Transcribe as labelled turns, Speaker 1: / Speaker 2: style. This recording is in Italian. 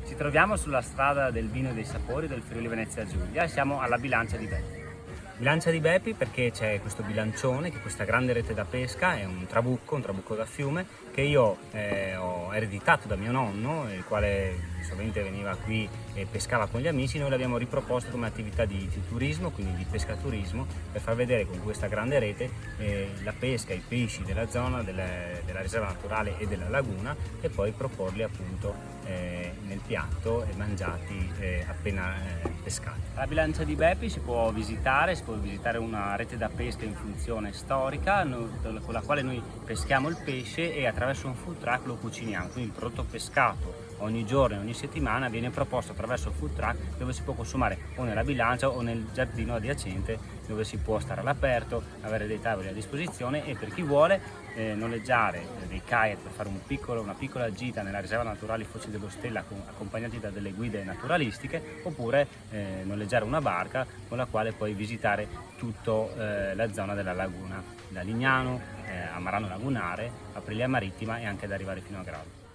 Speaker 1: Ci troviamo sulla strada del vino e dei sapori del Friuli Venezia Giulia e siamo alla Bilancia di Beppi.
Speaker 2: Bilancia di Beppi perché c'è questo bilancione, che è questa grande rete da pesca, è un trabucco da fiume che io ho ereditato da mio nonno, il quale sovente veniva qui e pescava con gli amici. Noi l'abbiamo riproposto come attività di turismo, quindi di pescaturismo, per far vedere con questa grande rete la pesca, i pesci della zona, della riserva naturale e della laguna, e poi proporli appunto nel piatto e mangiati appena pescati.
Speaker 1: La Bilancia di Beppi si può visitare una rete da pesca in funzione storica con la quale noi peschiamo il pesce e attraverso un food truck lo cuciniamo, quindi il prodotto pescato ogni giorno e ogni settimana viene proposto attraverso il food truck, dove si può consumare o nella bilancia o nel giardino adiacente, dove si può stare all'aperto, avere dei tavoli a disposizione e per chi vuole noleggiare dei kayak per fare una piccola gita nella riserva naturale Fossi dello Stella accompagnati da delle guide naturalistiche, oppure noleggiare una barca con la quale puoi visitare tutta la zona della laguna, da Lignano a Marano Lagunare, Aprilia Marittima e anche ad arrivare fino a Grado.